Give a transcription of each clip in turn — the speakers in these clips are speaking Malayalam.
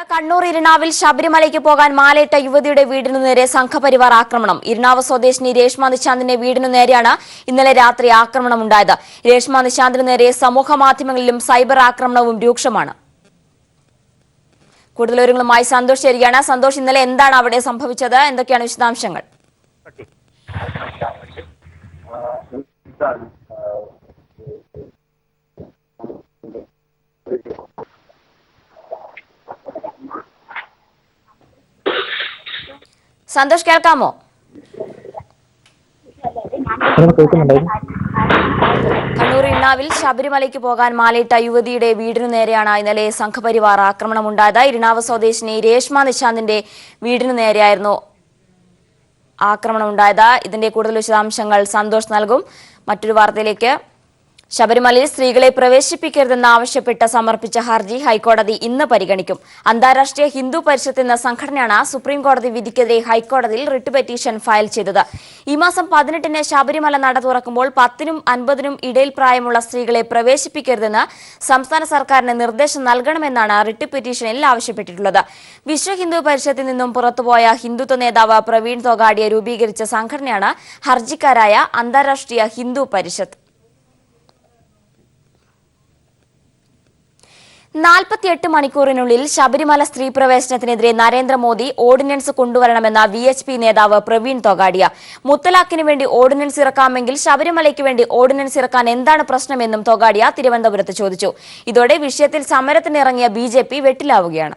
കണ്ണൂർ ഇരിണാവിൽ ശബരിമലയ്ക്ക് പോകാൻ മാലയിട്ട യുവതിയുടെ വീടിനു നേരെ സംഘപരിവാർ ആക്രമണം. ഇരിണാവ് സ്വദേശിനി രേഷ്മ നിശാന്തിന്റെ വീടിനു നേരെയാണ് ഇന്നലെ രാത്രി ആക്രമണമുണ്ടായത്. രേഷ്മ നിശാന്തിനു നേരെ സമൂഹമാധ്യമങ്ങളിലും സൈബർ ആക്രമണവും രൂക്ഷമാണ്. കൂടുതൽ വിവരങ്ങളുമായി സന്തോഷ് ചേരുകയാണ്. സന്തോഷ്, ഇന്നലെ എന്താണ് അവിടെ സംഭവിച്ചത്? എന്തൊക്കെയാണ് വിശദാംശങ്ങൾ? സന്തോഷ്, കേൾക്കാമോ? കണ്ണൂർ ഇരിണാവിൽ ശബരിമലയ്ക്ക് പോകാൻ മാലയിട്ട യുവതിയുടെ വീടിനു നേരെയാണ് ഇന്നലെ സംഘപരിവാർ ആക്രമണമുണ്ടായത്. ഇരിണാവ് സ്വദേശിനി രേഷ്മ നിശാന്തിന്റെ വീടിനു നേരെയായിരുന്നു ആക്രമണമുണ്ടായത്. ഇതിന്റെ കൂടുതൽ വിശദാംശങ്ങൾ സന്തോഷ് നൽകും. മറ്റൊരു വാർത്തയിലേക്ക്. ശബരിമലയിൽ സ്ത്രീകളെ പ്രവേശിപ്പിക്കരുതെന്നാവശ്യപ്പെട്ട് സമർപ്പിച്ച ഹർജി ഹൈക്കോടതി ഇന്ന് പരിഗണിക്കും. അന്താരാഷ്ട്രീയ ഹിന്ദു പരിഷത്ത് എന്ന സംഘടനയാണ് സുപ്രീംകോടതി വിധിക്കെതിരെ ഹൈക്കോടതിയിൽ റിട്ട് പെറ്റീഷൻ ഫയൽ ചെയ്തത്. ഈ മാസം 18-ന് ശബരിമല നട തുറക്കുമ്പോൾ 10-നും 50-നും ഇടയിൽ പ്രായമുള്ള സ്ത്രീകളെ പ്രവേശിപ്പിക്കരുതെന്ന് സംസ്ഥാന സർക്കാരിന് നിർദ്ദേശം നൽകണമെന്നാണ് റിട്ട് പെറ്റീഷനിൽ ആവശ്യപ്പെട്ടിട്ടുള്ളത്. വിശ്വ ഹിന്ദു പരിഷത്തിൽ നിന്നും പുറത്തുപോയ ഹിന്ദുത്വ നേതാവ് പ്രവീൺ തോഗാഡിയ രൂപീകരിച്ച സംഘടനയാണ് ഹർജിക്കാരായ അന്താരാഷ്ട്രീയ ഹിന്ദു പരിഷത്ത്. 48 മണിക്കൂറിനുള്ളിൽ ശബരിമല സ്ത്രീ പ്രവേശനത്തിനെതിരെ നരേന്ദ്രമോദി ഓർഡിനൻസ് കൊണ്ടുവരണമെന്ന VHP നേതാവ് പ്രവീൺ തോഗാഡിയ. മുത്തലാഖിന് വേണ്ടി ഓർഡിനൻസ് ഇറക്കാമെങ്കിൽ ശബരിമലയ്ക്ക് വേണ്ടി ഓർഡിനൻസ് ഇറക്കാൻ എന്താണ് പ്രശ്നമെന്നും തോഗാഡിയ തിരുവനന്തപുരത്ത് ചോദിച്ചു. ഇതോടെ വിഷയത്തിൽ സമരത്തിനിറങ്ങിയ BJP വെട്ടിലാവുകയാണ്.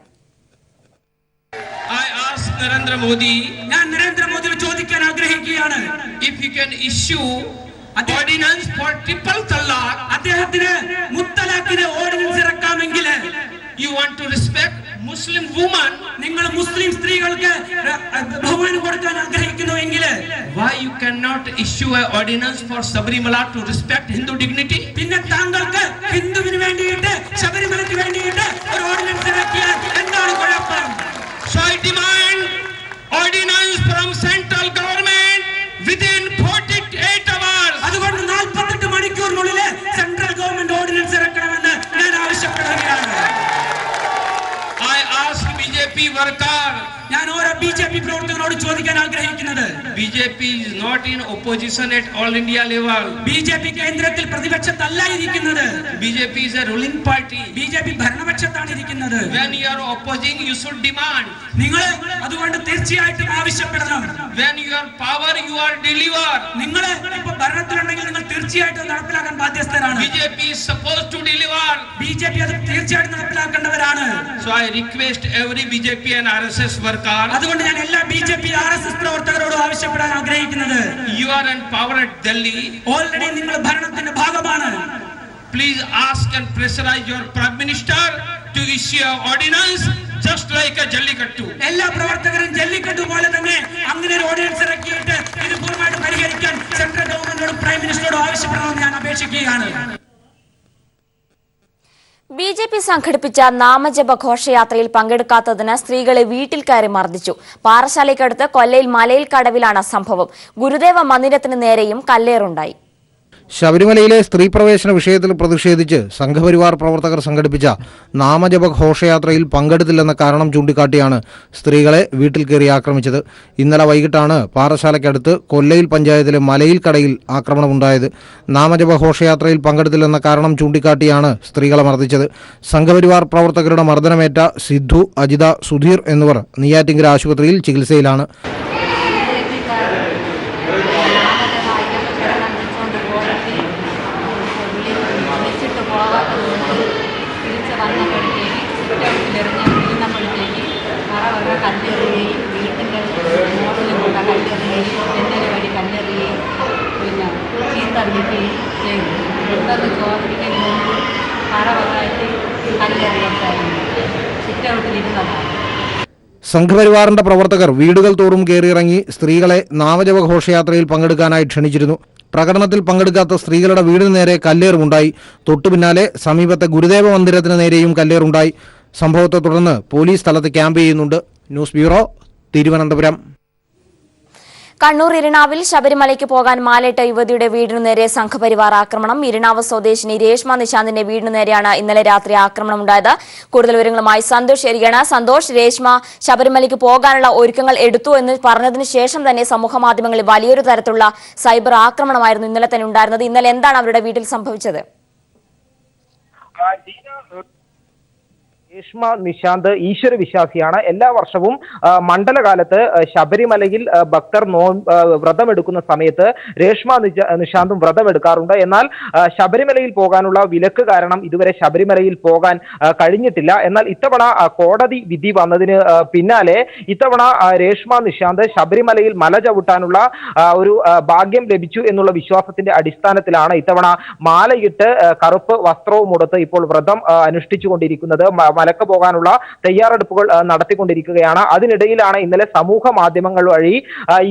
ഞാൻ നരേന്ദ്രമോദിയോട് ചോദിക്കാൻ ആഗ്രഹിക്കുകയാണ്, if you can issue ordinance for triple talaq, അദ്ദേഹത്തിന് മുത്തലാഖിന് ordinance ഇറക്കാമെങ്കിൽ, you want to respect Muslim woman, നിങ്ങൾ മുസ്ലിം സ്ത്രീകൾക്ക് ബഹുമാനം കൊടുക്കാൻ ആഗ്രഹിക്കുന്നുവെങ്കിൽ, why you cannot issue a ordinance for Sabarimala to respect Hindu dignity? പിന്നെ താങ്കൾക്ക് ഹിന്ദുവിന് വേണ്ടിയിട്ട് ശബരിമലയ്ക്ക് വേണ്ടിയിട്ട് ഒരു ഓർഡിനൻസ് ഇറക്കിയാൽ എന്താണ് കുഴപ്പം? So I demand ordinance from central government within 48 hours. അതുകൊണ്ട് 48 മണിക്കൂറിനുള്ളിൽ സെൻട്രൽ ഗവൺമെന്റ് ഓർഡിനൻസ് ഇറക്കണമെന്ന് ഞാൻ ആവശ്യപ്പെടുകയാണ്. I ask BJP worker, ഞാൻ ഓരോ BJP പ്രവർത്തകരോട് ചോദിക്കാൻ ആഗ്രഹിക്കുന്നത്, BJP is not in opposition at all India level. BJP കേന്ദ്രത്തിൽ പ്രതിപക്ഷത്തല്ല ഇരിക്കുന്നത്. BJP is a ruling party. BJP ഭരണപക്ഷത്താണ് ഇരിക്കുന്നത്. When you are opposing, you should demand. നിങ്ങൾ അതുകൊണ്ട് തീർച്ചയായിട്ടും ആവശ്യപ്പെടണം. When you are power, you are deliver. നിങ്ങൾ ഇപ്പോൾ ഭരണത്തിലുണ്ടെങ്കിൽ നിങ്ങൾ തീർച്ചയായിട്ടും നടപ്പിലാക്കാൻ ബാധ്യസ്ഥരാണ്. BJP is supposed to deliver. BJP അത് തീർച്ചയായിട്ടും നടപ്പിലാക്കേണ്ടവരാണ്. So I request every BJP and RSS worker, അതുകൊണ്ട് ഞാൻ എല്ലാ BJP RSS പ്രവർത്തകരോടും ആവശ്യപ്പെടാൻ ആഗ്രഹിക്കുന്നത്, you are in power at Delhi, already നിങ്ങൾ ഭരണത്തിന്റെ ഭാഗമാണ്. Please ask and pressurize your prime minister to issue an ordinance just like a jallikattu. എല്ലാ പ്രവർത്തകരും ജല്ലിക്കട്ടു പോലെ തന്നെ അങ്ങനെ ഒരു ഓർഡിനൻസ് ഇറക്കിയിട്ട് ഇത് പൂർണ്ണമായിട്ട് പരിഹരിക്കാൻ സെൻട്രൽ ഗവൺമെന്റിനോടും പ്രൈം മിനിസ്റ്ററോടും ആവശ്യപ്പെടണമെന്ന് ഞാൻ അപേക്ഷിക്കുകയാണ്. BJP സംഘടിപ്പിച്ച നാമജപ ഘോഷയാത്രയിൽ പങ്കെടുക്കാത്തതിന് സ്ത്രീകളെ വീട്ടിൽ കയറി മർദ്ദിച്ചു. പാറശാലയ്ക്കടുത്ത് കൊല്ലയിൽ മലയിൽ കടവിലാണ് സംഭവം. ഗുരുദേവ മന്ദിരത്തിന് നേരെയും കല്ലേറുണ്ടായി. ശബരിമലയിലെ സ്ത്രീ പ്രവേശന വിഷയത്തിൽ പ്രതിഷേധിച്ച് സംഘപരിവാർ പ്രവർത്തകർ സംഘടിപ്പിച്ച നാമജപ ഘോഷയാത്രയിൽ പങ്കെടുത്തില്ലെന്ന കാരണം ചൂണ്ടിക്കാട്ടിയാണ് സ്ത്രീകളെ വീട്ടിൽ കയറി ആക്രമിച്ചത്. ഇന്നലെ വൈകിട്ടാണ് പാറശാലയ്ക്കടുത്ത് കൊല്ലയിൽ പഞ്ചായത്തിലെ മലയിൽ കടയിൽ ആക്രമണമുണ്ടായത്. നാമജപ ഘോഷയാത്രയിൽ പങ്കെടുത്തില്ലെന്ന കാരണം ചൂണ്ടിക്കാട്ടിയാണ് സ്ത്രീകളെ മർദ്ദിച്ചത്. സംഘപരിവാർ പ്രവർത്തകരുടെ മർദ്ദനമേറ്റ സിദ്ധു, അജിത, സുധീർ എന്നിവർ നെയ്യാറ്റിങ്കര ആശുപത്രിയിൽ ചികിത്സയിലാണ്. സംഘപരിവാറിന്റെ പ്രവർത്തകർ വീടുകൾ തോറും കയറിയിറങ്ങി സ്ത്രീകളെ നാമജപ ഘോഷയാത്രയിൽ പങ്കെടുക്കാനായി ക്ഷണിച്ചിരുന്നു. പ്രകടനത്തിൽ പങ്കെടുക്കാത്ത സ്ത്രീകളുടെ വീടിന് നേരെ കല്ലേറുമുണ്ടായി. തൊട്ടുപിന്നാലെ സമീപത്തെ ഗുരുദേവ മന്ദിരത്തിന് നേരെയും കല്ലേറുണ്ടായി. സംഭവത്തെ തുടർന്ന് പോലീസ് സ്ഥലത്ത് ക്യാമ്പ് ചെയ്യുന്നുണ്ട്. News bureau, Thiruvananthapuram. കണ്ണൂർ ഇരിണാവിൽ ശബരിമലയ്ക്ക് പോകാൻ മാലയിട്ട യുവതിയുടെ വീടിനു നേരെ സംഘപരിവാർ ആക്രമണം. ഇരിണാവ് സ്വദേശിനി രേഷ്മ നിശാന്തിന്റെ വീടിനു നേരെയാണ് ഇന്നലെ രാത്രി ആക്രമണമുണ്ടായത്. കൂടുതൽ വിവരങ്ങളുമായി സന്തോഷ് ശരിയാണ്. സന്തോഷ്, രേഷ്മ ശബരിമലയ്ക്ക് പോകാനുള്ള ഒരുക്കങ്ങൾ എടുത്തു എന്ന് പറഞ്ഞതിന് ശേഷം തന്നെ സമൂഹമാധ്യമങ്ങളിൽ വലിയൊരു തരത്തിലുള്ള സൈബർ ആക്രമണമായിരുന്നു ഇന്നലെ തന്നെ ഉണ്ടായിരുന്നത്. ഇന്നലെ എന്താണ് അവരുടെ വീട്ടിൽ സംഭവിച്ചത്? രേഷ്മ നിശാന്ത് ഈശ്വര വിശ്വാസിയാണ്. എല്ലാ വർഷവും മണ്ഡലകാലത്ത് ശബരിമലയിൽ ഭക്തർ വ്രതമെടുക്കുന്ന സമയത്ത് രേഷ്മ നിശാന്തും വ്രതമെടുക്കാറുണ്ട്. എന്നാൽ ശബരിമലയിൽ പോകാനുള്ള വിലക്ക് കാരണം ഇതുവരെ ശബരിമലയിൽ പോകാൻ കഴിഞ്ഞിട്ടില്ല. എന്നാൽ ഇത്തവണ കോടതി വിധി വന്നതിന് പിന്നാലെ ഇത്തവണ രേഷ്മ നിശാന്ത് ശബരിമലയിൽ മല ചവിട്ടാനുള്ള ഒരു ഭാഗ്യം ലഭിച്ചു എന്നുള്ള വിശ്വാസത്തിന്റെ അടിസ്ഥാനത്തിലാണ് ഇത്തവണ മാലയിട്ട് കറുപ്പ് വസ്ത്രവും ഉടുത്ത് ഇപ്പോൾ വ്രതം അനുഷ്ഠിച്ചുകൊണ്ടിരിക്കുന്നത്. മലക്ക് പോകാനുള്ള തയ്യാറെടുപ്പുകൾ നടത്തിക്കൊണ്ടിരിക്കുകയാണ്. അതിനിടയിലാണ് ഇന്നലെ സമൂഹ മാധ്യമങ്ങൾ വഴി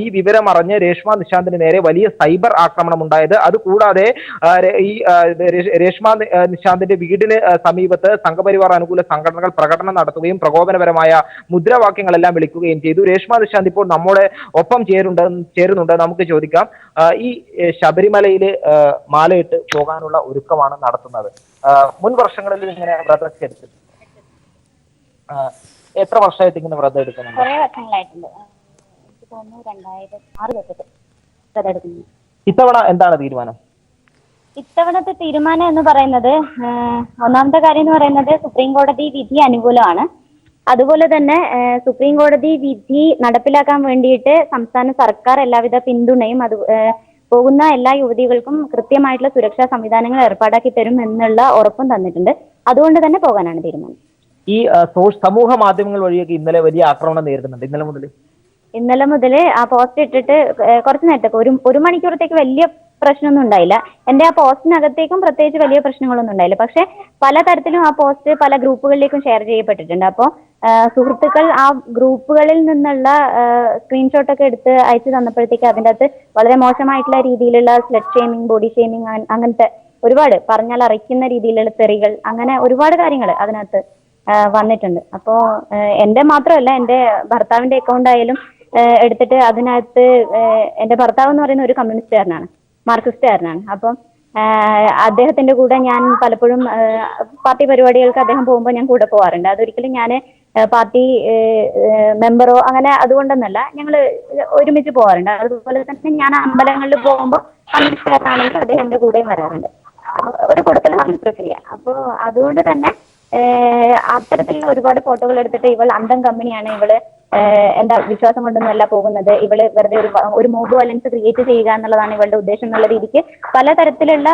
ഈ വിവരം അറിഞ്ഞ് രേഷ്മ നിശാന്തിന് നേരെ വലിയ സൈബർ ആക്രമണം ഉണ്ടായത്. അതുകൂടാതെ ഈ രേഷ്മ നിശാന്തിന്റെ വീടിന് സമീപത്ത് സംഘപരിവാർ അനുകൂല സംഘടനകൾ പ്രകടനം നടത്തുകയും പ്രകോപനപരമായ മുദ്രാവാക്യങ്ങളെല്ലാം വിളിക്കുകയും ചെയ്തു. രേഷ്മ നിശാന്ത് ഇപ്പോൾ നമ്മുടെ ഒപ്പം ചേരുന്നുണ്ട്. നമുക്ക് ചോദിക്കാം, ഈ ശബരിമലയിൽ മാലയിട്ട് പോകാനുള്ള ഒരുക്കമാണ് നടത്തുന്നത്. മുൻ വർഷങ്ങളിൽ ഇങ്ങനെ വ്രതം എടുത്തിട്ടുണ്ട്. എത്ര വർഷമായിട്ട് ഇങ്ങനെ വ്രതം എടുക്കുന്നുണ്ട്? കുറെ വർഷങ്ങളായിട്ടുണ്ട്. എനിക്ക് തോന്നുന്നു 2006 തൊട്ടിട്ട് വ്രതം എടുക്കുന്നു. ഇത്തവണ എന്താണ് തീരുമാനം? ഇത്തവണത്തെ തീരുമാനം എന്ന് പറയുന്നത്, ഒന്നാമത്തെ കാര്യം എന്ന് പറയുന്നത് സുപ്രീം കോടതി വിധി അനുകൂലമാണ്. അതുപോലെ തന്നെ സുപ്രീം കോടതി വിധി നടപ്പിലാക്കാൻ വേണ്ടിയിട്ട് സംസ്ഥാന സർക്കാർ എല്ലാവിധ പിന്തുണയും പോകുന്ന എല്ലാ യുവതികൾക്കും കൃത്യമായിട്ടുള്ള സുരക്ഷാ സംവിധാനങ്ങൾ ഏർപ്പാടാക്കി തരും എന്നുള്ള ഉറപ്പും തന്നിട്ടുണ്ട്. അതുകൊണ്ട് തന്നെ പോകാനാണ് തീരുമാനം. ഈ സമൂഹ മാധ്യമങ്ങൾ വഴിയൊക്കെ ഇന്നലെ വലിയ ആക്രമണം നേരിടുന്നുണ്ട്. ഇന്നലെ മുതൽ ആ പോസ്റ്റ് ഇട്ടിട്ട് കുറച്ച് നേരത്തേക്ക് ഒരു മണിക്കൂറത്തേക്ക് വലിയ പ്രശ്നമൊന്നും ഉണ്ടായില്ല. എന്റെ ആ പോസ്റ്റിനകത്തേക്കും പ്രത്യേകിച്ച് വലിയ പ്രശ്നങ്ങളൊന്നും ഉണ്ടായില്ല. പക്ഷെ പലതരത്തിലും ആ പോസ്റ്റ് പല ഗ്രൂപ്പുകളിലേക്കും ഷെയർ ചെയ്യപ്പെട്ടിട്ടുണ്ട്. അപ്പോൾ സുഹൃത്തുക്കൾ ആ ഗ്രൂപ്പുകളിൽ നിന്നുള്ള സ്ക്രീൻഷോട്ടൊക്കെ എടുത്ത് അയച്ചു തന്നപ്പോഴത്തേക്ക് അതിൻ്റെ അകത്ത് വളരെ മോശമായിട്ടുള്ള രീതിയിലുള്ള സ്ലട്ട് ഷേമിങ്, ബോഡി ഷേമിങ്, അങ്ങനത്തെ ഒരുപാട് പറഞ്ഞാൽ അറിയിക്കുന്ന രീതിയിലുള്ള തെറികൾ, അങ്ങനെ ഒരുപാട് കാര്യങ്ങൾ അതിനകത്ത് വന്നിട്ടുണ്ട്. അപ്പോൾ എന്റെ മാത്രമല്ല, എന്റെ ഭർത്താവിന്റെ അക്കൗണ്ട് ആയാലും എടുത്തിട്ട് അതിനകത്ത് എന്റെ ഭർത്താവ് എന്ന് പറയുന്ന ഒരു കമ്മ്യൂണിസ്റ്റുകാരനാണ്, മാർക്സിസ്റ്റുകാരനാണ്. അപ്പം അദ്ദേഹത്തിന്റെ കൂടെ ഞാൻ പലപ്പോഴും പാർട്ടി പരിപാടികൾക്ക് അദ്ദേഹം പോകുമ്പോൾ ഞാൻ കൂടെ പോകാറുണ്ട്. അതൊരിക്കലും ഞാൻ പാർട്ടി മെമ്പറോ അങ്ങനെ അതുകൊണ്ടൊന്നല്ല, ഞങ്ങൾ ഒരുമിച്ച് പോകാറുണ്ട്. അതുപോലെ തന്നെ ഞാൻ അമ്പലങ്ങളിൽ പോകുമ്പോൾ കമ്മ്യൂണിസ്റ്റുകാരനാണെങ്കിൽ അദ്ദേഹം എന്റെ കൂടെയും വരാറുണ്ട്. ഒരു കൂട്ടത്തിലാണ് പ്രക്രിയ. അപ്പോൾ അതുകൊണ്ട് തന്നെ അത്തരത്തിലുള്ള ഒരുപാട് ഫോട്ടോകൾ എടുത്തിട്ട് ഇവൾ അന്തം കമ്പനിയാണ്, ഇവള് എന്താ വിശ്വാസം കൊണ്ടൊന്നുമല്ല പോകുന്നത്, ഇവള് വെറുതെ ഒരു മോബ് വയലൻസ് ക്രിയേറ്റ് ചെയ്യുക എന്നുള്ളതാണ് ഇവളുടെ ഉദ്ദേശം എന്നുള്ള രീതിക്ക് പലതരത്തിലുള്ള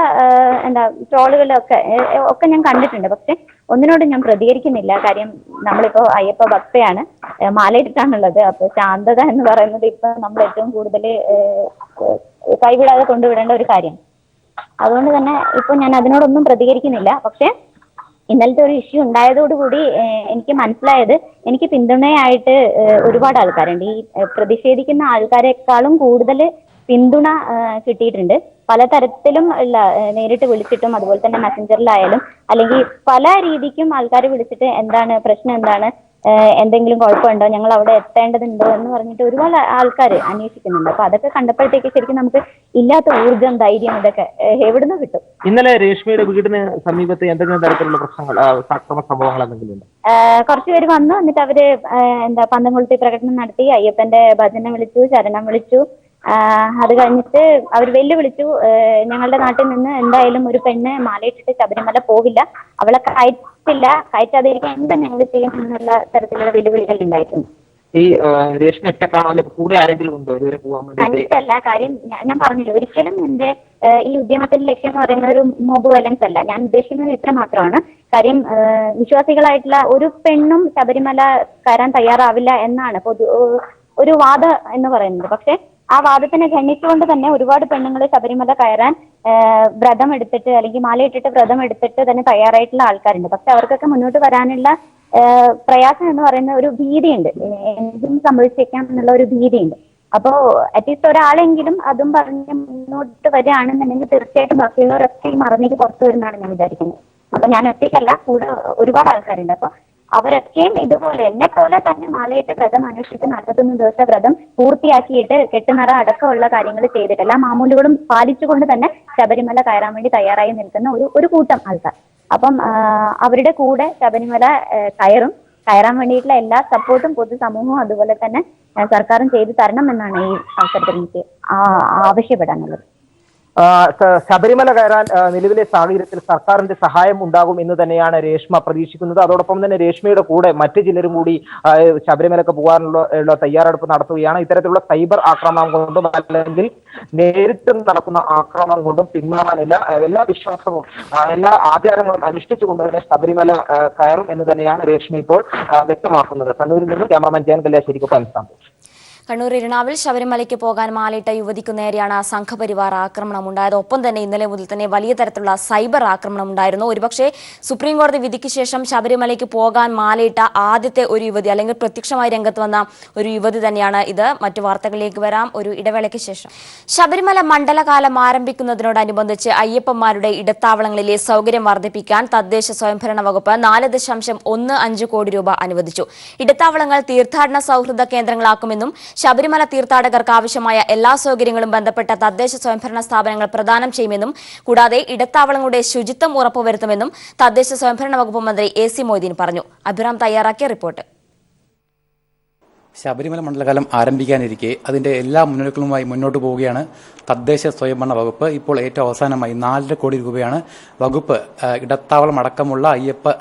ട്രോളുകളൊക്കെ ഞാൻ കണ്ടിട്ടുണ്ട്. പക്ഷെ ഒന്നിനോടും ഞാൻ പ്രതികരിക്കുന്നില്ല. കാര്യം നമ്മളിപ്പോ അയ്യപ്പ ഭക്തയാണ്, മാലയിട്ടാണുള്ളത്. അപ്പൊ ശാന്തത എന്ന് പറയുന്നത് ഇപ്പൊ നമ്മൾ ഏറ്റവും കൂടുതൽ കൈവിടാതെ കൊണ്ടുവിടേണ്ട ഒരു കാര്യം. അതുകൊണ്ട് തന്നെ ഇപ്പൊ ഞാൻ അതിനോടൊന്നും പ്രതികരിക്കുന്നില്ല. പക്ഷെ ഇന്നലത്തെ ഒരു ഇഷ്യൂ ഉണ്ടായതോടുകൂടി എനിക്ക് മനസ്സിലായത്, എനിക്ക് പിന്തുണയായിട്ട് ഒരുപാട് ആൾക്കാരുണ്ട്. ഈ പ്രതിഷേധിക്കുന്ന ആൾക്കാരെക്കാളും കൂടുതൽ പിന്തുണ കിട്ടിയിട്ടുണ്ട്. പലതരത്തിലും ഉള്ള നേരിട്ട് വിളിച്ചിട്ടും അതുപോലെ തന്നെ മെസ്സഞ്ചറിലായാലും അല്ലെങ്കിൽ പല രീതിക്കും ആൾക്കാർ വിളിച്ചിട്ട് എന്താണ് പ്രശ്നം, എന്താണ്, എന്തെങ്കിലും കുഴപ്പമുണ്ടോ, ഞങ്ങൾ അവിടെ എത്തേണ്ടതുണ്ടോ എന്ന് പറഞ്ഞിട്ട് ഒരുപാട് ആൾക്കാർ അന്വേഷിക്കുന്നുണ്ട്. അപ്പൊ അതൊക്കെ കണ്ടപ്പോഴത്തേക്ക് ശരിക്കും നമുക്ക് ഇല്ലാത്ത ഊർജം, ധൈര്യം ഇതൊക്കെ എവിടുന്ന് കിട്ടും. ഇന്നലെ രേഷ്മയുടെ വീടിന് സമീപത്ത് എന്തെങ്കിലും തരത്തിലുള്ള പ്രശ്നങ്ങൾ, അക്രമ സംഭവങ്ങൾ എന്തെങ്കിലും ഉണ്ട്? കുറച്ചുപേര് വന്നു, എന്നിട്ട് അവര് പന്തം കൊളുത്തി പ്രകടനം നടത്തി, അയ്യപ്പന്റെ ഭജന വിളിച്ചു, ശരണം വിളിച്ചു. അത് കഴിഞ്ഞിട്ട് അവർ വെല്ലുവിളിച്ചു, ഞങ്ങളുടെ നാട്ടിൽ നിന്ന് എന്തായാലും ഒരു പെണ്ണ് മാലയിട്ടിട്ട് ശബരിമല പോവില്ല, അവളെ കയറ്റാതിരിക്കാൻ എന്താ ഞങ്ങൾ ചെയ്യും എന്നുള്ള തരത്തിലുള്ള വെല്ലുവിളികൾ ഉണ്ടായിട്ടുണ്ട്. ഈ കൂടെ ആരെങ്കിലും ഉണ്ടോ ഇതുവരെ പോകാൻ വേണ്ടി? കണ്ടിട്ടല്ല. കാര്യം ഞാൻ പറഞ്ഞില്ല, ഒരിക്കലും എന്റെ ഈ ഉദ്യമത്തിന്റെ ലക്ഷ്യം എന്ന് പറയുന്ന ഒരു മോബ് വയലൻസ് അല്ല. ഞാൻ ഉദ്ദേശിക്കുന്നത് ഇത്ര മാത്രമാണ്. കാര്യം വിശ്വാസികളായിട്ടുള്ള ഒരു പെണ്ണും ശബരിമല കയറാൻ തയ്യാറാവില്ല എന്നാണ് ഒരു വാദം എന്ന് പറയുന്നത്. പക്ഷെ ആ വാദത്തിനെ ഖണ്ഡിച്ചുകൊണ്ട് തന്നെ ഒരുപാട് പെണ്ണുങ്ങൾ ശബരിമല കയറാൻ വ്രതം എടുത്തിട്ട് അല്ലെങ്കിൽ മാലയിട്ടിട്ട് വ്രതം എടുത്തിട്ട് തന്നെ തയ്യാറായിട്ടുള്ള ആൾക്കാരുണ്ട്. പക്ഷെ അവർക്കൊക്കെ മുന്നോട്ട് വരാനുള്ള പ്രയാസം എന്ന് പറയുന്ന ഒരു ഭീതിയുണ്ട്, എന്തും സംഭവിച്ചേക്കാം എന്നുള്ള ഒരു ഭീതിയുണ്ട്. അപ്പോ അറ്റ്ലീസ്റ്റ് ഒരാളെങ്കിലും അതും പറഞ്ഞ് മുന്നോട്ട് വരികയാണെന്നുണ്ടെങ്കിൽ തീർച്ചയായിട്ടും ബാക്കിയുള്ളവരൊക്കെ ഈ മറന്നേക്ക് പുറത്തു വരുന്നതാണ് ഞാൻ വിചാരിക്കുന്നത്. അപ്പൊ ഞാൻ ഒറ്റയ്ക്കല്ല, കൂടെ ഒരുപാട് ആൾക്കാരുണ്ട്. അപ്പൊ അവരൊക്കെയും ഇതുപോലെ എന്നെ പോലെ തന്നെ മാലയിട്ട് വ്രതം അനുഷ്ഠിച്ച് 41 ദിവസത്തെ വ്രതം പൂർത്തിയാക്കിയിട്ട് കെട്ടുനിറ അടക്കമുള്ള കാര്യങ്ങൾ ചെയ്തിട്ട് എല്ലാ മാമൂലുകളും പാലിച്ചുകൊണ്ട് തന്നെ ശബരിമല കയറാൻ വേണ്ടി തയ്യാറായി നിൽക്കുന്ന ഒരു കൂട്ടം ആൾക്കാർ. അപ്പം അവരുടെ കൂടെ ശബരിമല കയറാൻ വേണ്ടിയിട്ടുള്ള എല്ലാ സപ്പോർട്ടും പൊതുസമൂഹവും അതുപോലെ തന്നെ സർക്കാരും ചെയ്തു തരണം എന്നാണ് ഈ അവസരത്തിൽ എനിക്ക് ആവശ്യപ്പെടാനുള്ളത്. ശബരിമല കയറാൻ നിലവിലെ സാഹചര്യത്തിൽ സർക്കാരിന്റെ സഹായം ഉണ്ടാകും എന്ന് തന്നെയാണ് രേഷ്മ പ്രതീക്ഷിക്കുന്നത്. അതോടൊപ്പം തന്നെ രേഷ്മയുടെ കൂടെ മറ്റു ചിലരും കൂടി ശബരിമലക്ക് പോകാനുള്ള തയ്യാറെടുപ്പ് നടത്തുകയാണ്. ഇത്തരത്തിലുള്ള സൈബർ ആക്രമണം കൊണ്ടും അല്ലെങ്കിൽ നേരിട്ട് നടക്കുന്ന ആക്രമണം കൊണ്ടും പിന്മാറാനില്ല. എല്ലാ വിശ്വാസവും എല്ലാ ആചാരങ്ങളും അനുഷ്ഠിച്ചുകൊണ്ട് തന്നെ ശബരിമല കയറും എന്ന് തന്നെയാണ് രേഷ്മ ഇപ്പോൾ വ്യക്തമാക്കുന്നത്. കണ്ണൂരിൽ നിന്ന് ക്യാമറമാൻ ജയൻ കല്യാശ്ശേരിക്കൊപ്പം സന്തോഷ്. കണ്ണൂർ ഇരിണാവിൽ ശബരിമലയ്ക്ക് പോകാൻ മാലയിട്ട യുവതിക്കു നേരെയാണ് സംഘപരിവാർ ആക്രമണം ഉണ്ടായത്. ഒപ്പം തന്നെ ഇന്നലെ മുതൽ തന്നെ വലിയ തരത്തിലുള്ള സൈബർ ആക്രമണം ഉണ്ടായിരുന്നു. ഒരുപക്ഷെ സുപ്രീംകോടതി വിധിക്ക് ശേഷം ശബരിമലയ്ക്ക് പോകാൻ മാലയിട്ട ആദ്യത്തെ ഒരു യുവതി അല്ലെങ്കിൽ പ്രത്യക്ഷമായി രംഗത്ത് വന്ന ഒരു യുവതി തന്നെയാണ് ഇത്. മറ്റു വാർത്തകളിലേക്ക് വരാം ഒരു ഇടവേളയ്ക്ക് ശേഷം. ശബരിമല മണ്ഡലകാലം ആരംഭിക്കുന്നതിനോടനുബന്ധിച്ച് അയ്യപ്പന്മാരുടെ ഇടത്താവളങ്ങളിലെ സൗകര്യം വർദ്ധിപ്പിക്കാൻ തദ്ദേശ സ്വയംഭരണ വകുപ്പ് 4.15 കോടി രൂപ അനുവദിച്ചു. ഇടത്താവളങ്ങൾ തീർത്ഥാടന സൗഹൃദ കേന്ദ്രങ്ങളാക്കുമെന്നും ശബരിമല തീർത്ഥാടകർക്ക് ആവശ്യമായ എല്ലാ സൗകര്യങ്ങളും ബന്ധപ്പെട്ട തദ്ദേശ സ്വയംഭരണ സ്ഥാപനങ്ങൾ പ്രദാനം ചെയ്യുമെന്നും കൂടാതെ ഇടത്താവളങ്ങളുടെ ശുചിത്വം ഉറപ്പുവരുത്തുമെന്നും തദ്ദേശ സ്വയംഭരണ വകുപ്പ് മന്ത്രി AC മൊയ്തീൻ പറഞ്ഞു. അഭിറാം തയ്യാറാക്കിയ റിപ്പോർട്ട്. ശബരിമല മണ്ഡലകാലം ആരംഭിക്കാനിരിക്കെ അതിന്റെ എല്ലാ മുന്നൊരുക്കങ്ങളുമായി മുന്നോട്ട് പോവുകയാണ് തദ്ദേശ സ്വയംഭരണ വകുപ്പ്. ഇപ്പോൾ ഏറ്റവും അവസാനമായി 4 കോടി രൂപയാണ് വകുപ്പ് ഇടത്താവളം അടക്കമുള്ള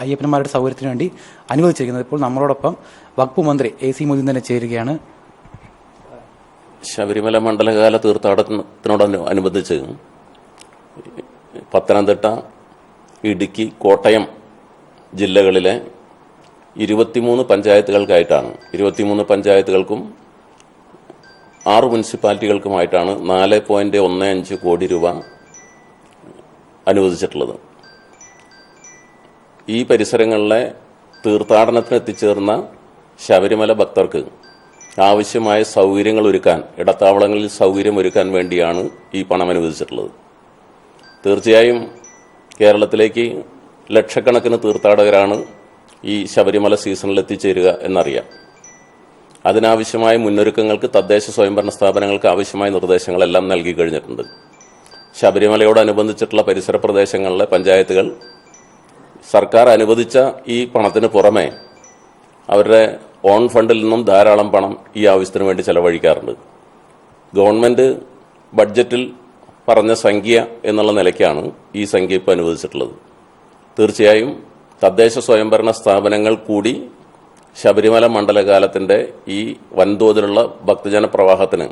അയ്യപ്പന്മാരുടെ സൗകര്യത്തിന് വേണ്ടി അനുവദിച്ചിരിക്കുന്നത്. ഇപ്പോൾ നമ്മളോടൊപ്പം വകുപ്പ് മന്ത്രി AC മൊയ്തീൻ തന്നെ ചേരുകയാണ്. ശബരിമല മണ്ഡലകാല തീർത്ഥാടനത്തിനോടനുബന്ധിച്ച് പത്തനംതിട്ട, ഇടുക്കി, കോട്ടയം ജില്ലകളിലെ 23 പഞ്ചായത്തുകൾക്കായിട്ടാണ് 23 പഞ്ചായത്തുകൾക്കും 6 മുനിസിപ്പാലിറ്റികൾക്കുമായിട്ടാണ് 4.15 കോടി രൂപ അനുവദിച്ചിട്ടുള്ളത്. ഈ പരിസരങ്ങളിലെ തീർത്ഥാടനത്തിന് എത്തിച്ചേർന്ന ശബരിമല ഭക്തർക്ക് ആവശ്യമായ സൗകര്യങ്ങൾ ഒരുക്കാൻ, ഇടത്താവളങ്ങളിൽ സൗകര്യമൊരുക്കാൻ വേണ്ടിയാണ് ഈ പണം അനുവദിച്ചിട്ടുള്ളത്. തീർച്ചയായും കേരളത്തിലേക്ക് ലക്ഷക്കണക്കിന് തീർത്ഥാടകരാണ് ഈ ശബരിമല സീസണിൽ എത്തിച്ചേരുക എന്നറിയാം. അതിനാവശ്യമായ മുന്നൊരുക്കങ്ങൾക്ക് തദ്ദേശ സ്വയംഭരണ സ്ഥാപനങ്ങൾക്ക് ആവശ്യമായ നിർദ്ദേശങ്ങളെല്ലാം നൽകി കഴിഞ്ഞിട്ടുണ്ട്. ശബരിമലയോടനുബന്ധിച്ചിട്ടുള്ള പരിസര പ്രദേശങ്ങളിലെ പഞ്ചായത്തുകൾ സർക്കാർ അനുവദിച്ച ഈ പണത്തിന് പുറമെ അവരുടെ ഓൺ ഫണ്ടിൽ നിന്നും ധാരാളം പണം ഈ ആവശ്യത്തിന് വേണ്ടി ചെലവഴിക്കാറുണ്ട്. ഗവൺമെൻറ് ബഡ്ജറ്റിൽ പറഞ്ഞ സംഖ്യ എന്നുള്ള നിലയ്ക്കാണ് ഈ സംഖ്യ ഇപ്പോൾ അനുവദിച്ചിട്ടുള്ളത്. തീർച്ചയായും തദ്ദേശ സ്വയംഭരണ സ്ഥാപനങ്ങൾ കൂടി ശബരിമല മണ്ഡലകാലത്തിൻ്റെ ഈ വൻതോതിലുള്ള ഭക്തജന പ്രവാഹത്തിന്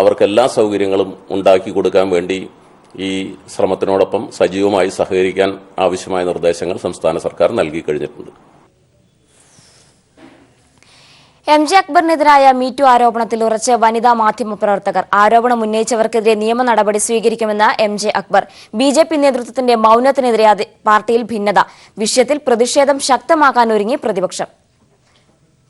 അവർക്കെല്ലാ സൗകര്യങ്ങളും ഉണ്ടാക്കി കൊടുക്കാൻ വേണ്ടി ഈ ശ്രമത്തിനോടൊപ്പം സജീവമായി സഹകരിക്കാൻ ആവശ്യമായ നിർദ്ദേശങ്ങൾ സംസ്ഥാന സർക്കാർ നൽകി കഴിഞ്ഞിട്ടുണ്ട്. MJ അക്ബറിനെതിരായ മീറ്റു ആരോപണത്തിൽ ഉറച്ച് വനിതാ മാധ്യമ പ്രവർത്തകർ. ആരോപണം ഉന്നയിച്ചവർക്കെതിരെ നിയമ നടപടി സ്വീകരിക്കുമെന്ന് MJ അക്ബർ. BJP നേതൃത്വത്തിന്റെ മൌനത്തിനെതിരെ പാർട്ടിയിൽ ഭിന്നത. വിഷയത്തിൽ പ്രതിഷേധം ശക്തമാക്കാനൊരുങ്ങി പ്രതിപക്ഷം.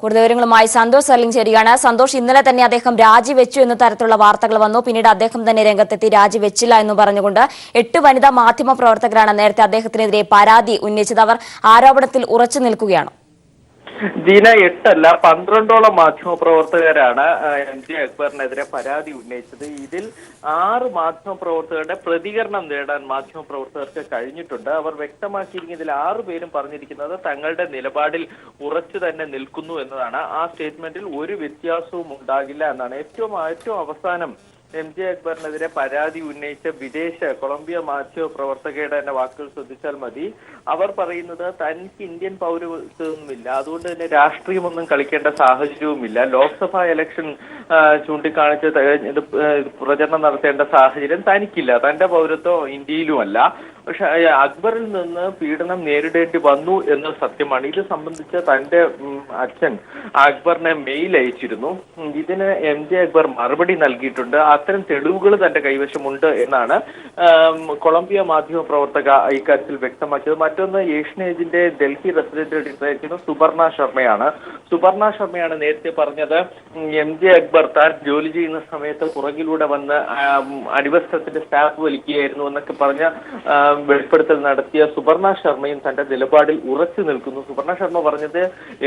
കൂടുതൽ വിവരങ്ങളുമായി സന്തോഷ് സർലിംഗ് ചേരുകയാണ്. സന്തോഷ്, ഇന്നലെ തന്നെ അദ്ദേഹം രാജിവെച്ചു എന്ന തരത്തിലുള്ള വാർത്തകൾ വന്നു. പിന്നീട് അദ്ദേഹം തന്നെ രംഗത്തെത്തി രാജിവെച്ചില്ല എന്ന് പറഞ്ഞുകൊണ്ട് 8 വനിതാ മാധ്യമ പ്രവർത്തകരാണ് നേരത്തെ അദ്ദേഹത്തിനെതിരെ പരാതി ഉന്നയിച്ചത്. അവർ ആരോപണത്തിൽ ഉറച്ചു നിൽക്കുകയാണ്. ജീന, 8 അല്ല 12ഓളം മാധ്യമപ്രവർത്തകരാണ് MJ അക്ബറിനെതിരെ പരാതി ഉന്നയിച്ചത്. ഇതിൽ 6 മാധ്യമപ്രവർത്തകരുടെ പ്രതികരണം നേടാൻ മാധ്യമപ്രവർത്തകർക്ക് കഴിഞ്ഞിട്ടുണ്ട്. അവർ വ്യക്തമാക്കിയിരിക്കുന്ന ഇതിൽ 6 പേരും പറഞ്ഞിരിക്കുന്നത് തങ്ങളുടെ നിലപാടിൽ ഉറച്ചു തന്നെ നിൽക്കുന്നു എന്നതാണ്. ആ സ്റ്റേറ്റ്മെന്റിൽ ഒരു വ്യത്യാസവും ഉണ്ടാകില്ല എന്നാണ്. ഏറ്റവും അവസാനം MJ അക്ബറിനെതിരെ പരാതി ഉന്നയിച്ച വിദേശ കൊളംബിയ മാധ്യമ പ്രവർത്തകയുടെ തന്നെ വാക്കുകൾ ശ്രദ്ധിച്ചാൽ മതി. അവർ പറയുന്നത് തനിക്ക് ഇന്ത്യൻ പൗരത്വമൊന്നുമില്ല, അതുകൊണ്ട് തന്നെ രാഷ്ട്രീയമൊന്നും കളിക്കേണ്ട സാഹചര്യവുമില്ല. ലോക്സഭാ ഇലക്ഷൻ ചൂണ്ടിക്കാണിച്ച് പ്രചരണം നടത്തേണ്ട സാഹചര്യം തനിക്കില്ല, തന്റെ പൗരത്വം ഇന്ത്യയിലുമല്ല. പക്ഷെ അക്ബറിൽ നിന്ന് പീഡനം നേരിടേണ്ടി വന്നു എന്നത് സത്യമാണ്. ഇത് സംബന്ധിച്ച് തന്റെ അച്ഛൻ അക്ബറിനെ മെയിൽ അയച്ചിരുന്നു. ഇതിന് MJ അക്ബർ മറുപടി നൽകിയിട്ടുണ്ട്. അത്തരം തെളിവുകൾ തന്റെ കൈവശമുണ്ട് എന്നാണ് കൊളംബിയ മാധ്യമ പ്രവർത്തക ഇക്കാര്യത്തിൽ വ്യക്തമാക്കിയത്. മറ്റൊന്ന് ഏഷ്യനേജിന്റെ ഡൽഹി റെസിഡന്റ് സുപർണ ശർമ്മയാണ് നേരത്തെ പറഞ്ഞത് MJ അക്ബർ താൻ ജോലി ചെയ്യുന്ന സമയത്ത് പുറകിലൂടെ വന്ന് അടിവസ്ത്രത്തിന്റെ സ്റ്റാഫ് വലിക്കുകയായിരുന്നു എന്നൊക്കെ പറഞ്ഞ വെളിപ്പെടുത്തൽ നടത്തിയ സുപർണ ശർമ്മയും തന്റെ നിലപാടിൽ ഉറച്ചു നിൽക്കുന്നു. സുപർണ ശർമ്മ പറഞ്ഞത്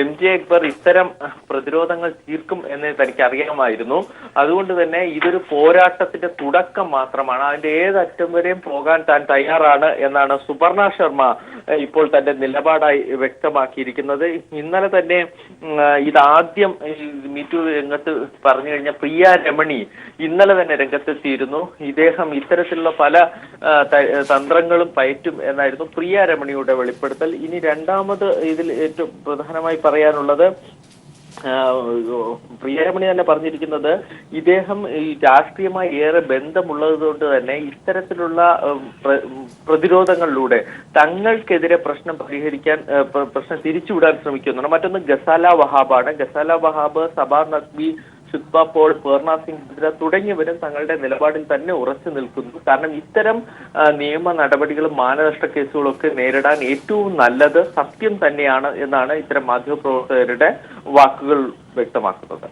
MJ അക്ബർ ഇത്തരം പ്രതിരോധങ്ങൾ തീർക്കും എന്ന് തനിക്ക് അറിയാമായിരുന്നു. അതുകൊണ്ട് തന്നെ ഇതൊരു പോരാട്ടത്തിന്റെ തുടക്കം മാത്രമാണ്, അതിന്റെ ഏതറ്റം വരെയും പോകാൻ താൻ തയ്യാറാണ് എന്നാണ് സുപർണ ശർമ്മ ഇപ്പോൾ തന്റെ നിലപാടായി വ്യക്തമാക്കിയിരിക്കുന്നത്. ഇന്നലെ തന്നെ ഇതാദ്യം മീറ്റു രംഗത്ത് പറഞ്ഞു കഴിഞ്ഞ പ്രിയ രമണി ഇന്നലെ തന്നെ രംഗത്തെത്തിയിരുന്നു. ഇദ്ദേഹം ഇത്തരത്തിലുള്ള പല തന്ത്രങ്ങളും പയറ്റും എന്നായിരുന്നു പ്രിയ രമണിയുടെ വെളിപ്പെടുത്തൽ. ഇനി രണ്ടാമത് ഇതിൽ ഏറ്റവും പ്രധാനമായി പറയാനുള്ളത്, പ്രിയരമണി തന്നെ പറഞ്ഞിരിക്കുന്നത് ഇദ്ദേഹം ഈ രാഷ്ട്രീയമായി ഏറെ ബന്ധമുള്ളത് കൊണ്ട് തന്നെ ഇത്തരത്തിലുള്ള പ്രതിരോധങ്ങളിലൂടെ തങ്ങൾക്കെതിരെ പ്രശ്നം പരിഹരിക്കാൻ പ്രശ്നം തിരിച്ചുവിടാൻ ശ്രമിക്കുന്നുണ്ട്. മറ്റൊന്ന് ഗസാല വഹാബാണ്. ഗസാല വഹാബ്, സബാർ നഖ്വി, ശുദ്ബ പോൾ, പേർണ സിംഗ് തുടങ്ങിയവരും തങ്ങളുടെ നിലപാടിൽ തന്നെ ഉറച്ചു നിൽക്കുന്നു. കാരണം ഇത്തരം നിയമ നടപടികളും മാനനഷ്ട കേസുകളും ഒക്കെ നേരിടാൻ ഏറ്റവും നല്ലത് സത്യം തന്നെയാണ് എന്നാണ് ഇത്തരം മാധ്യമപ്രവർത്തകരുടെ വാക്കുകൾ വ്യക്തമാക്കുന്നത്.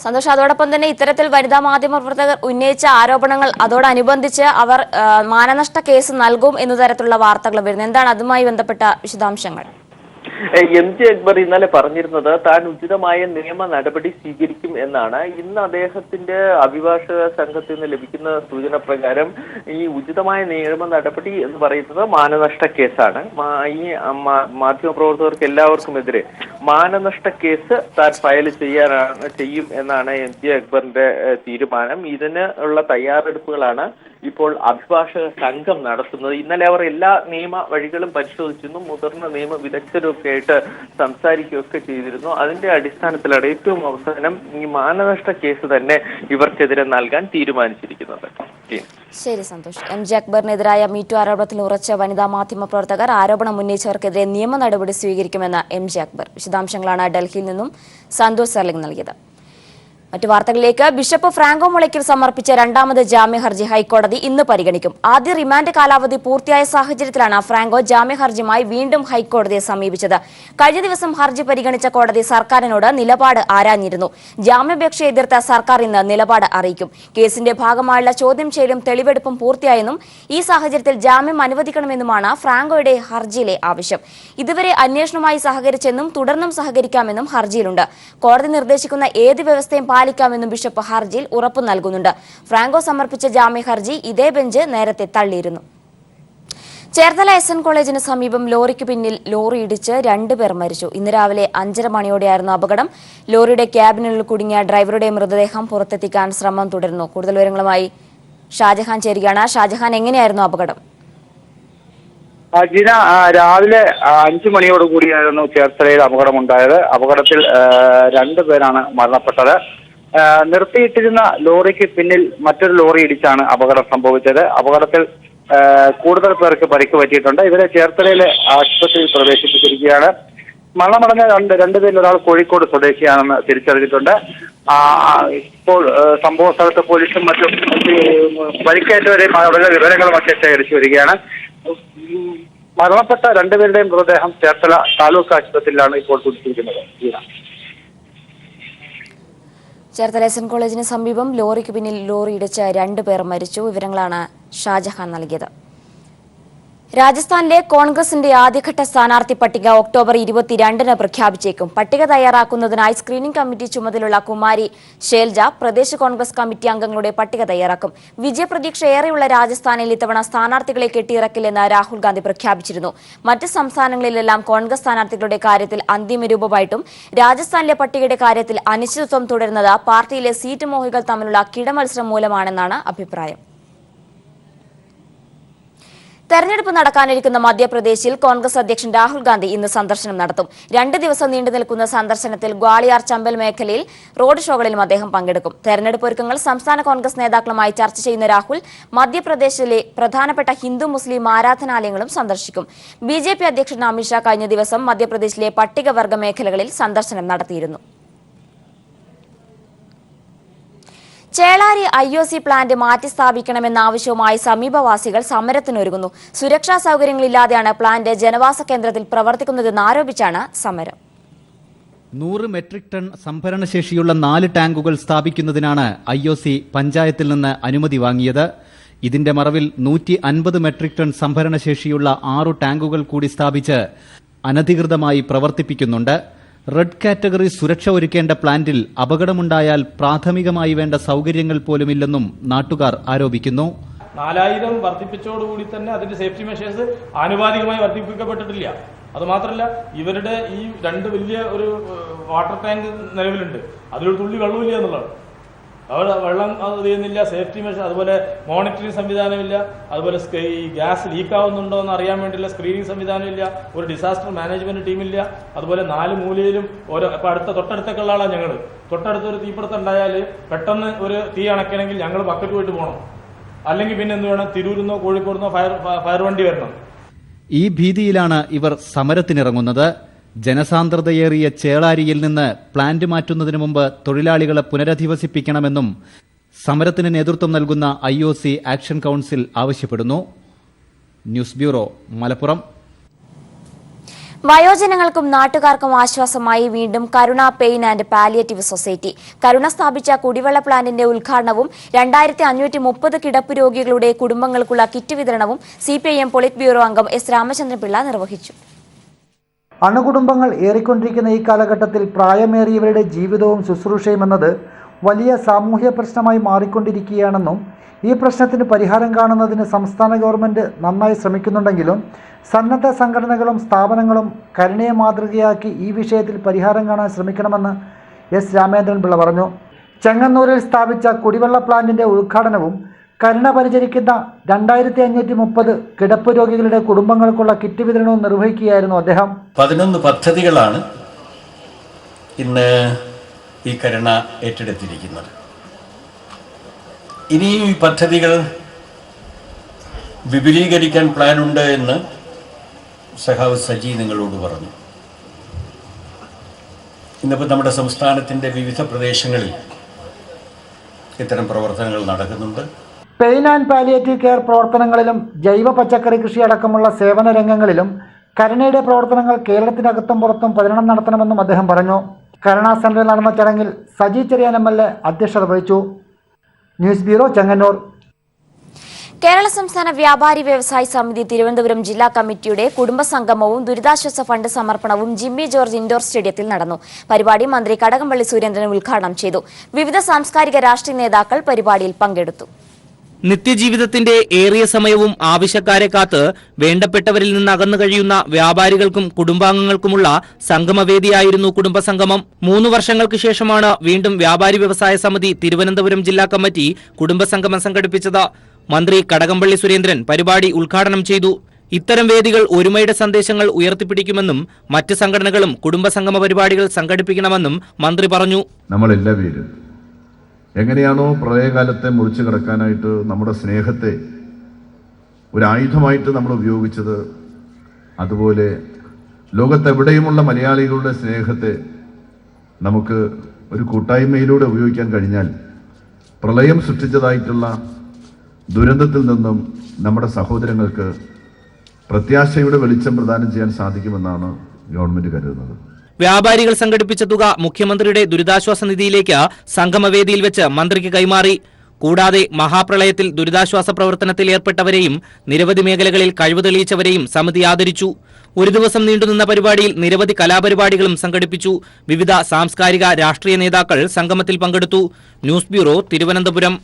സന്തോഷ്, അതോടൊപ്പം തന്നെ ഇത്തരത്തിൽ വനിതാ മാധ്യമ പ്രവർത്തകർ ഉന്നയിച്ച ആരോപണങ്ങൾ അതോടനുബന്ധിച്ച് അവർ മാനനഷ്ട കേസ് നൽകും എന്ന തരത്തിലുള്ള വാർത്തകൾ വരുന്നു. എന്താണ് അതുമായി ബന്ധപ്പെട്ട വിശദാംശങ്ങൾ? MJ അക്ബർ ഇന്നലെ പറഞ്ഞിരുന്നത് താൻ ഉചിതമായ നിയമ നടപടി സ്വീകരിക്കും എന്നാണ്. ഇന്ന് അദ്ദേഹത്തിന്റെ അഭിഭാഷക സംഘത്തിൽ നിന്ന് ലഭിക്കുന്ന സൂചന പ്രകാരം ഈ ഉചിതമായ നിയമ നടപടി എന്ന് പറയുന്നത് മാനനഷ്ട കേസാണ്. ഈ മാധ്യമപ്രവർത്തകർക്ക് എല്ലാവർക്കുമെതിരെ മാനനഷ്ട കേസ് താൻ ഫയൽ ചെയ്യും എന്നാണ് MJ അക്ബറിന്റെ തീരുമാനം. ഇതിന് ഉള്ള തയ്യാറെടുപ്പുകളാണ് ഇപ്പോൾ അഭിഭാഷക സംഘം നടത്തുന്നത്. ഇന്നലെ അവർ എല്ലാ നിയമ വഴികളും പരിശോധിച്ചിരുന്നു, മുതിർന്ന നിയമ വിദഗ്ധരൊക്കെ ആയിട്ട് സംസാരിക്കുകയൊക്കെ ചെയ്തിരുന്നു. അതിന്റെ അടിസ്ഥാനത്തിലാണ് ഏറ്റവും അവസാനം ഈ മാനനഷ്ട കേസ് തന്നെ ഇവർക്കെതിരെ നൽകാൻ തീരുമാനിച്ചിരിക്കുന്നത്. ശരി സന്തോഷ്. MJ അക്ബറിനെതിരായ മീറ്റു ആരോപണത്തിൽ ഉറച്ച വനിതാ മാധ്യമ പ്രവർത്തകർ ആരോപണം ഉന്നയിച്ചവർക്കെതിരെ നിയമ നടപടി സ്വീകരിക്കുമെന്ന് MJ അക്ബർ. വിശദാംശങ്ങളാണ് ഡൽഹിയിൽ നിന്നും സന്തോഷ് സർലിംഗ് നൽകിയത്. മറ്റു വാർത്തകളിലേക്ക്. ബിഷപ്പ് ഫ്രാങ്കോ മുളയ്ക്കൽ സമർപ്പിച്ച രണ്ടാമത് ജാമ്യ ഹർജി ഹൈക്കോടതി ഇന്ന് പരിഗണിക്കും. ആദ്യ റിമാൻഡ് കാലാവധി പൂർത്തിയായ സാഹചര്യത്തിലാണ് ഫ്രാങ്കോ ജാമ്യ ഹർജിയുമായി വീണ്ടും ഹൈക്കോടതിയെ സമീപിച്ചത്. കഴിഞ്ഞ ദിവസം ഹർജി പരിഗണിച്ച കോടതി സർക്കാരിനോട് നിലപാട് ആരാഞ്ഞിരുന്നു. ജാമ്യാപേക്ഷ എതിർത്ത സർക്കാർ ഇന്ന് നിലപാട് അറിയിക്കും. കേസിന്റെ ഭാഗമായുള്ള ചോദ്യം ചെയ്യലും തെളിവെടുപ്പും പൂർത്തിയായെന്നും ഈ സാഹചര്യത്തിൽ ജാമ്യം അനുവദിക്കണമെന്നുമാണ് ഫ്രാങ്കോയുടെ ഹർജിയിലെ ആവശ്യം. ഇതുവരെ അന്വേഷണവുമായി സഹകരിച്ചെന്നും തുടർന്നും സഹകരിക്കാമെന്നും ഹർജിയിലുണ്ട്. കോടതി നിർദ്ദേശിക്കുന്ന ഏത് വ്യവസ്ഥയും പാലിക്കാമെന്നും ബിഷപ്പ് ഹർജിയിൽ ഉറപ്പു നൽകുന്നുണ്ട്. ഫ്രാങ്കോ സമർപ്പിച്ച ജാമ്യ ഹർജി ഇതേ ബെഞ്ച് നേരത്തെ തള്ളിയിരുന്നു. ചേർത്തല SN കോളേജിന് സമീപം ലോറിക്ക് പിന്നിൽ ലോറി ഇടിച്ച് 2 പേർ മരിച്ചു. ഇന്ന് രാവിലെ 5:30 മണിയോടെയായിരുന്നു അപകടം. ലോറിയുടെ ക്യാബിനുള്ളിൽ കുടുങ്ങിയ ഡ്രൈവറുടെ മൃതദേഹം പുറത്തെത്തിക്കാൻ ശ്രമം തുടരുന്നു. കൂടുതൽ വിവരങ്ങളുമായി ഷാജഹാൻ ചേരുകയാണ്. ഷാജഹാൻ, എങ്ങനെയായിരുന്നു അപകടം? ജിന, രാവിലെ 5 മണിയോടുകൂടിയായിരുന്നു ചേർത്തലയിൽ അപകടമുണ്ടായത്. അപകടത്തിൽ 2 പേരാണ് മരണപ്പെട്ടത്. നിർത്തിയിട്ടിരുന്ന ലോറിക്ക് പിന്നിൽ മറ്റൊരു ലോറി ഇടിച്ചാണ് അപകടം സംഭവിച്ചത്. അപകടത്തിൽ കൂടുതൽ പേർക്ക് പരിക്ക് പറ്റിയിട്ടുണ്ട്. ഇവരെ ചേർത്തലയിലെ ആശുപത്രിയിൽ പ്രവേശിപ്പിച്ചിരിക്കുകയാണ്. മരണമടഞ്ഞ രണ്ടുപേരിൽ ഒരാൾ കോഴിക്കോട് സ്വദേശിയാണെന്ന് തിരിച്ചറിഞ്ഞിട്ടുണ്ട്. ഇപ്പോൾ സംഭവ സ്ഥലത്ത് പോലീസും മറ്റും പരിക്കേറ്റവരെയും അവരുടെ വിവരങ്ങളുമൊക്കെ ശേഖരിച്ചു വരികയാണ്. മരണപ്പെട്ട 2 പേരുടെയും മൃതദേഹം ചേർത്തല താലൂക്ക് ആശുപത്രിയിലാണ് ഇപ്പോൾ സൂക്ഷിച്ചിരിക്കുന്നത്. ചേർത്തല SN കോളേജിന് സമീപം ലോറിക്ക് പിന്നിൽ ലോറി ഇടിച്ച് 2 പേർ മരിച്ചു. വിവരങ്ങളാണ് ഷാജഹാൻ നൽകിയത്. രാജസ്ഥാനിലെ കോൺഗ്രസിന്റെ ആദ്യഘട്ട സ്ഥാനാർത്ഥി പട്ടിക ഒക്ടോബർ 22-ന് പ്രഖ്യാപിച്ചേക്കും. പട്ടിക തയ്യാറാക്കുന്നതിനായി സ്ക്രീനിംഗ് കമ്മിറ്റി ചുമതലയുള്ള കുമാരി ശൈലജ പ്രദേശ് കോൺഗ്രസ് കമ്മിറ്റി അംഗങ്ങളുടെ പട്ടിക തയ്യാറാക്കും. വിജയപ്രതീക്ഷ ഏറെയുള്ള രാജസ്ഥാനിൽ ഇത്തവണ സ്ഥാനാർത്ഥികളെ കെട്ടിയിറക്കില്ലെന്ന് രാഹുൽ ഗാന്ധി പ്രഖ്യാപിച്ചിരുന്നു. മറ്റ് സംസ്ഥാനങ്ങളിലെല്ലാം കോൺഗ്രസ് സ്ഥാനാർത്ഥികളുടെ കാര്യത്തിൽ അന്തിമ രൂപമായിട്ടും രാജസ്ഥാനിലെ പട്ടികയുടെ കാര്യത്തിൽ അനിശ്ചിതത്വം തുടരുന്നത് പാർട്ടിയിലെ സീറ്റ് മോഹികൾ തമ്മിലുള്ള കിടമത്സരം മൂലമാണെന്നാണ് അഭിപ്രായം. തെരഞ്ഞെടുപ്പ് നടക്കാനിരിക്കുന്ന മധ്യപ്രദേശിൽ കോൺഗ്രസ് അധ്യക്ഷൻ രാഹുൽ ഗാന്ധി ഇന്ന് സന്ദർശനം നടത്തും. 2 ദിവസം നീണ്ടു നിൽക്കുന്ന സന്ദർശനത്തിൽ ഗ്വാളിയാർ ചമ്പൽ മേഖലയിൽ റോഡ് ഷോകളിലും അദ്ദേഹം പങ്കെടുക്കും. തെരഞ്ഞെടുപ്പ് ഒരുക്കങ്ങൾ സംസ്ഥാന കോൺഗ്രസ് നേതാക്കളുമായി ചർച്ച ചെയ്യുന്ന രാഹുൽ മധ്യപ്രദേശിലെ പ്രധാനപ്പെട്ട ഹിന്ദു മുസ്ലിം ആരാധനാലയങ്ങളും സന്ദർശിക്കും. BJP അധ്യക്ഷൻ അമിത്ഷാ കഴിഞ്ഞ ദിവസം മധ്യപ്രദേശിലെ പട്ടികവർഗ മേഖലകളിൽ സന്ദർശനം നടത്തിയിരുന്നു. ചേളാരി IOC പ്ലാന്റ് മാറ്റിസ്ഥാപിക്കണമെന്ന ആവശ്യവുമായി സമീപവാസികൾ സമരത്തിനൊരുങ്ങുന്നു. സുരക്ഷാ സൗകര്യങ്ങളില്ലാതെയാണ് പ്ലാന്റ് ജനവാസ കേന്ദ്രത്തിൽ പ്രവർത്തിക്കുന്നതെന്ന് ആരോപിച്ചാണ് സമരം. 100 മെട്രിക് ടൺ സംഭരണശേഷിയുള്ള 4 ടാങ്കുകൾ സ്ഥാപിക്കുന്നതിനാണ് IOC പഞ്ചായത്തിൽ നിന്ന് അനുമതി വാങ്ങിയത്. ഇതിന്റെ മറവിൽ 150 മെട്രിക് ടൺ സംഭരണശേഷിയുള്ള 6 ടാങ്കുകൾ കൂടി സ്ഥാപിച്ച് അനധികൃതമായി പ്രവർത്തിപ്പിക്കുന്നുണ്ട്. റെഡ് കാറ്റഗറി സുരക്ഷ ഒരുക്കേണ്ട പ്ലാന്റിൽ അപകടമുണ്ടായാൽ പ്രാഥമികമായി വേണ്ട സൌകര്യങ്ങൾ പോലുമില്ലെന്നും നാട്ടുകാർ ആരോപിക്കുന്നു. 4000 വർദ്ധിപ്പിച്ചോടുകൂടി തന്നെ അതിന്റെ സേഫ്റ്റി മെഷേഴ്സ് ആനുപാതികമായി വർദ്ധിപ്പിക്കപ്പെട്ടിട്ടില്ല. അതുമാത്രമല്ല, ഇവരുടെ ഈ 2 വലിയ ഒരു വാട്ടർ ടാങ്ക് നിലവിലുണ്ട്, അതിലൊരു തുള്ളി വെള്ളമില്ല എന്നുള്ളതാണ്. അവിടെ വെള്ളം ചെയ്യുന്നില്ല, സേഫ്റ്റി മെഷർ, അതുപോലെ മോണിറ്ററിംഗ് സംവിധാനമില്ല, അതുപോലെ ഈ ഗ്യാസ് ലീക്ക് ആവുന്നുണ്ടോ എന്ന് അറിയാൻ വേണ്ടിയുള്ള സ്ക്രീനിങ് സംവിധാനമില്ല, ഒരു ഡിസാസ്റ്റർ മാനേജ്മെന്റ് ടീമില്ല. അതുപോലെ 4 മൂലയിലും ഓരോ തൊട്ടടുത്തൊക്കെ ഉള്ള ആളാണ് ഞങ്ങൾ. തൊട്ടടുത്തൊരു തീപിടുത്തം ഉണ്ടായാൽ പെട്ടെന്ന് ഒരു തീ അണയ്ക്കണമെങ്കിൽ ഞങ്ങൾ ബക്കറ്റ് പോയിട്ട് പോകണം, അല്ലെങ്കിൽ പിന്നെ എന്ത് വേണം, തിരൂരിന്നോ കോഴിക്കോടുന്നോ ഫയർ വണ്ടി വരണം. ഈ ഭീതിയിലാണ് ഇവർ സമരത്തിനിറങ്ങുന്നത്. ജനസാന്ദ്രതയേറിയ ചേളാരിയിൽ നിന്ന് പ്ലാന്റ് മാറ്റുന്നതിന് മുമ്പ് തൊഴിലാളികളെ പുനരധിവസിപ്പിക്കണമെന്നും സമരത്തിന് നേതൃത്വം നൽകുന്ന IOC ആക്ഷൻ കൌൺസിൽ ആവശ്യപ്പെടുന്നു. News bureau, Malappuram. വയോജനങ്ങൾക്കും നാട്ടുകാർക്കും ആശ്വാസമായി വീണ്ടും Karuna pain and palliative society. Karuna സ്ഥാപിച്ച കുടിവെള്ള പ്ലാന്റിന്റെ ഉദ്ഘാടനവും 2530 കിടപ്പ് രോഗികളുടെ കുടുംബങ്ങൾക്കുള്ള കിറ്റ് വിതരണവും CPIM പൊളിറ്റ് ബ്യൂറോ അംഗം S. രാമചന്ദ്രൻപിള്ള നിർവഹിച്ചു. അണുകുടുംബങ്ങൾ ഏറിക്കൊണ്ടിരിക്കുന്ന ഈ കാലഘട്ടത്തിൽ പ്രായമേറിയവരുടെ ജീവിതവും ശുശ്രൂഷയും എന്നത് വലിയ സാമൂഹ്യ പ്രശ്നമായി മാറിക്കൊണ്ടിരിക്കുകയാണെന്നും ഈ പ്രശ്നത്തിന് പരിഹാരം കാണുന്നതിന് സംസ്ഥാന ഗവൺമെൻറ് നന്നായി ശ്രമിക്കുന്നുണ്ടെങ്കിലും സന്നദ്ധ സംഘടനകളും സ്ഥാപനങ്ങളും കരുണയെ മാതൃകയാക്കി ഈ വിഷയത്തിൽ പരിഹാരം കാണാൻ ശ്രമിക്കണമെന്ന് S. രാമചന്ദ്രൻപിള്ള പറഞ്ഞു. ചെങ്ങന്നൂരിൽ സ്ഥാപിച്ച കുടിവെള്ള പ്ലാന്റിന്റെ ഉദ്ഘാടനവും കരുണ പരിചരിക്കുന്ന 2530 കിടപ്പ് രോഗികളുടെ കുടുംബങ്ങൾക്കുള്ള കിറ്റ് വിതരണവും നിർവഹിക്കുകയായിരുന്നു അദ്ദേഹം. 11 പദ്ധതികളാണ് ഇന്ന് ഈ കരുണ ഏറ്റെടുത്തിരിക്കുന്നത്. ഇനിയും ഈ പദ്ധതികൾ വിപുലീകരിക്കാൻ പ്ലാനുണ്ട് എന്ന് സഖാവ് സജി നിങ്ങളോട് പറഞ്ഞു. ഇന്നിപ്പോൾ നമ്മുടെ സംസ്ഥാനത്തിൻ്റെ വിവിധ പ്രദേശങ്ങളിൽ ഇത്തരം പ്രവർത്തനങ്ങൾ നടക്കുന്നുണ്ട്. പെയിൻ ആൻഡ് പാലിയേറ്റീവ് കെയർ പ്രവർത്തനങ്ങളിലും ജൈവ പച്ചക്കറി കൃഷി അടക്കമുള്ള സേവന രംഗങ്ങളിലും കരുണയുടെ പ്രവർത്തനങ്ങൾ കേരളത്തിനകത്തും പുറത്തും പ്രചരണം നടത്തണമെന്നും അദ്ദേഹം പറഞ്ഞു. കരുണ സെന്ററിൽ നടന്ന ചടങ്ങിൽ സജി ചെറിയാൻ MLA അധ്യക്ഷത വഹിച്ചു. News bureau, Chengannur. കേരള സംസ്ഥാന വ്യാപാരി വ്യവസായി സമിതി തിരുവനന്തപുരം ജില്ലാ കമ്മിറ്റിയുടെ കുടുംബസംഗമവും ദുരിതാശ്വാസ ഫണ്ട് സമർപ്പണവും ജിമ്മി ജോർജ് ഇൻഡോർ സ്റ്റേഡിയത്തിൽ നടന്നു. പരിപാടി മന്ത്രി കടകംപള്ളി സുരേന്ദ്രൻ ഉദ്ഘാടനം ചെയ്തു. വിവിധ സാംസ്കാരിക രാഷ്ട്രീയ നേതാക്കൾ പരിപാടിയിൽ പങ്കെടുത്തു. നിത്യജീവിതത്തിന്റെ ഏറിയ സമയവും ആവശ്യക്കാരെ കാത്ത് വേണ്ടപ്പെട്ടവരിൽ നിന്ന് അകന്നു കഴിയുന്ന വ്യാപാരികൾക്കും കുടുംബാംഗങ്ങൾക്കുമുള്ള സംഗമവേദിയായിരുന്നു കുടുംബസംഗമം. 3 വർഷങ്ങൾക്ക് ശേഷമാണ് വീണ്ടും വ്യാപാരി വ്യവസായ സമിതി തിരുവനന്തപുരം ജില്ലാ കമ്മിറ്റി കുടുംബസംഗമം സംഘടിപ്പിച്ചത്. മന്ത്രി കടകംപള്ളി സുരേന്ദ്രൻ പരിപാടി ഉദ്ഘാടനം ചെയ്തു. ഇത്തരം വേദികൾ ഒരുമയുടെ സന്ദേശങ്ങൾ ഉയർത്തിപ്പിടിക്കുമെന്നും മറ്റ് സംഘടനകളും കുടുംബസംഗമ പരിപാടികൾ സംഘടിപ്പിക്കണമെന്നും മന്ത്രി പറഞ്ഞു. നമ്മളെല്ലാവരും എങ്ങനെയാണോ പ്രളയകാലത്തെ മുറിച്ചു കിടക്കാനായിട്ട് നമ്മുടെ സ്നേഹത്തെ ഒരു ആയുധമായിട്ട് നമ്മൾ ഉപയോഗിച്ചത്, അതുപോലെ ലോകത്തെവിടെയുമുള്ള മലയാളികളുടെ സ്നേഹത്തെ നമുക്ക് ഒരു കൂട്ടായ്മയിലൂടെ ഉപയോഗിക്കാൻ കഴിഞ്ഞാൽ പ്രളയം സൃഷ്ടിച്ചതായിട്ടുള്ള ദുരന്തത്തിൽ നിന്നും നമ്മുടെ സഹോദരങ്ങൾക്ക് പ്രത്യാശയുടെ വെളിച്ചം പ്രദാനം ചെയ്യാൻ സാധിക്കുമെന്നാണ് ഗവൺമെന്റ് കരുതുന്നത്. വ്യാപാരികൾ സംഘടിപ്പിച്ച തുക മുഖ്യമന്ത്രിയുടെ ദുരിതാശ്വാസ നിധിയിലേക്ക് സംഗമവേദിയിൽ വെച്ച് മന്ത്രിക്ക് കൈമാറി. കൂടാതെ മഹാപ്രളയത്തിൽ ദുരിതാശ്വാസ പ്രവർത്തനത്തിൽ ഏർപ്പെട്ടവരെയും നിരവധി മേഖലകളിൽ കഴിവ് തെളിയിച്ചവരെയും സമിതി ആദരിച്ചു. ഒരു ദിവസം നീണ്ടുനിന്ന പരിപാടിയിൽ നിരവധി കലാപരിപാടികളും സംഘടിപ്പിച്ചു. വിവിധ സാംസ്കാരിക രാഷ്ട്രീയ നേതാക്കൾ സംഗമത്തിൽ പങ്കെടുത്തു. News bureau, Thiruvananthapuram.